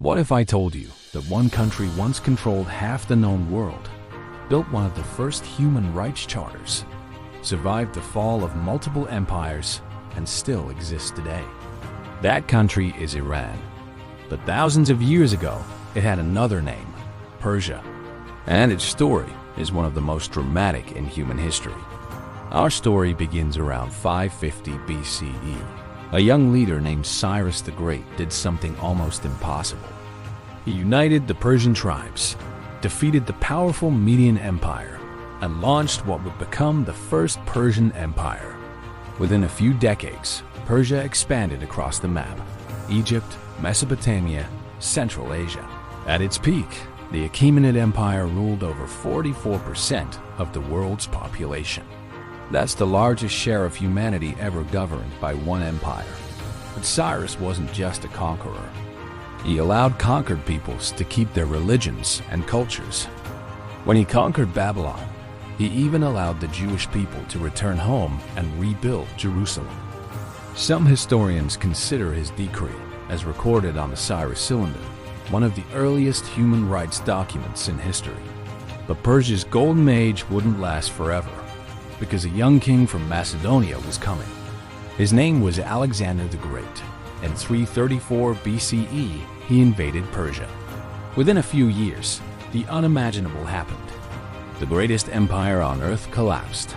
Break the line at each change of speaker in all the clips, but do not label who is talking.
What if I told you that one country once controlled half the known world, built one of the first human rights charters, survived the fall of multiple empires, and still exists today? That country is Iran. But thousands of years ago, it had another name, Persia. And its story is one of the most dramatic in human history. Our story begins around 550 BCE. A young leader named Cyrus the Great did something almost impossible. He united the Persian tribes, defeated the powerful Median Empire, and launched what would become the first Persian Empire. Within a few decades, Persia expanded across the map: Egypt, Mesopotamia, Central Asia. At its peak, the Achaemenid Empire ruled over 44% of the world's population. That's the largest share of humanity ever governed by one empire. But Cyrus wasn't just a conqueror. He allowed conquered peoples to keep their religions and cultures. When he conquered Babylon, he even allowed the Jewish people to return home and rebuild Jerusalem. Some historians consider his decree, as recorded on the Cyrus Cylinder, one of the earliest human rights documents in history. But Persia's golden age wouldn't last forever, because a young king from Macedonia was coming. His name was Alexander the Great. In 334 BCE, he invaded Persia. Within a few years, the unimaginable happened. The greatest empire on earth collapsed.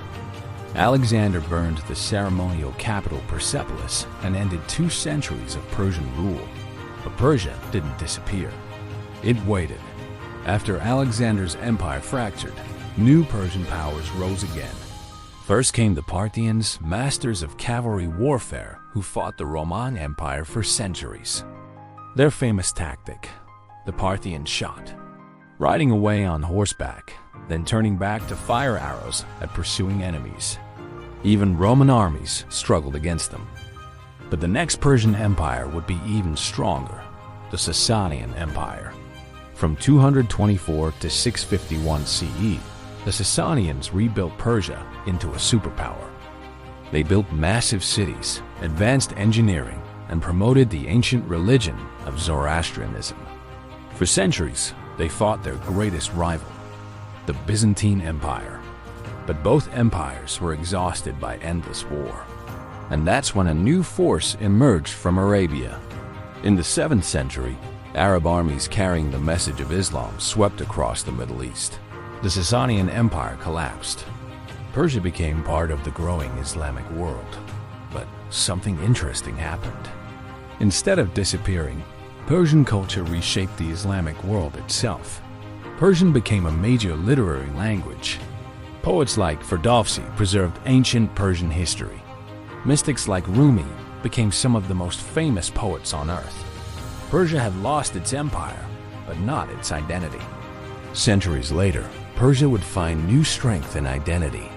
Alexander burned the ceremonial capital Persepolis and ended 2 centuries of Persian rule. But Persia didn't disappear. It waited. After Alexander's empire fractured, new Persian powers rose again. First came the Parthians, masters of cavalry warfare, who fought the Roman Empire for centuries. Their famous tactic, the Parthian shot, riding away on horseback, then turning back to fire arrows at pursuing enemies. Even Roman armies struggled against them. But the next Persian Empire would be even stronger, the Sasanian Empire. From 224 to 651 CE, the Sasanians rebuilt Persia into a superpower. They built massive cities, advanced engineering, and promoted the ancient religion of Zoroastrianism. For centuries, they fought their greatest rival, the Byzantine Empire. But both empires were exhausted by endless war. And that's when a new force emerged from Arabia. In the 7th century, Arab armies carrying the message of Islam swept across the Middle East. The Sasanian Empire collapsed. Persia became part of the growing Islamic world. But something interesting happened. Instead of disappearing, Persian culture reshaped the Islamic world itself. Persian became a major literary language. Poets like Ferdowsi preserved ancient Persian history. Mystics like Rumi became some of the most famous poets on earth. Persia had lost its empire, but not its identity. Centuries later, Persia would find new strength and identity.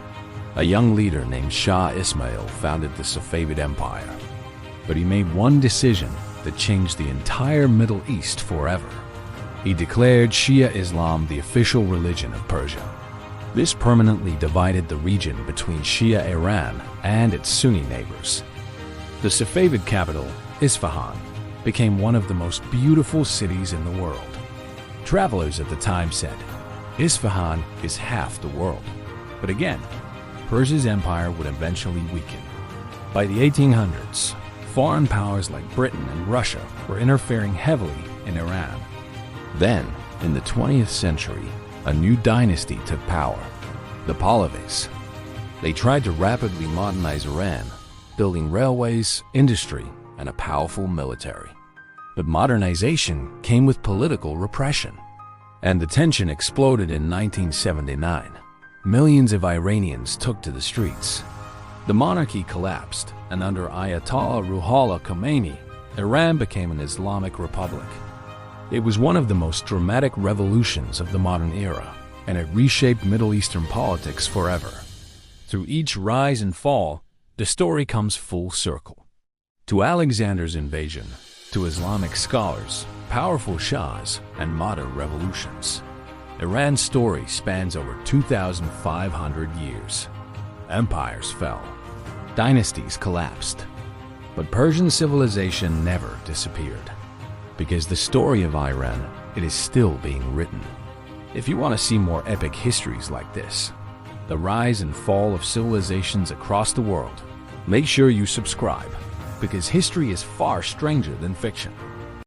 A young leader named Shah Ismail founded the Safavid Empire. But he made one decision that changed the entire Middle East forever. He declared Shia Islam the official religion of Persia. This permanently divided the region between Shia Iran and its Sunni neighbors. The Safavid capital, Isfahan, became one of the most beautiful cities in the world. Travelers at the time said, Isfahan is half the world. But again, Persia's empire would eventually weaken. By the 1800s, foreign powers like Britain and Russia were interfering heavily in Iran. Then, in the 20th century, a new dynasty took power, the Pahlavis. They tried to rapidly modernize Iran, building railways, industry, and a powerful military. But modernization came with political repression, and the tension exploded in 1979. Millions of Iranians took to the streets. The monarchy collapsed, and under Ayatollah Ruhollah Khomeini, Iran became an Islamic republic. It was one of the most dramatic revolutions of the modern era, and it reshaped Middle Eastern politics forever. Through each rise and fall, the story comes full circle. To Alexander's invasion, to Islamic scholars, powerful shahs, and modern revolutions, Iran's story spans over 2,500 years. Empires fell, dynasties collapsed, but Persian civilization never disappeared. because the story of Iran, it is still being written. If you want to see more epic histories like this, the rise and fall of civilizations across the world, make sure you subscribe, because history is far stranger than fiction.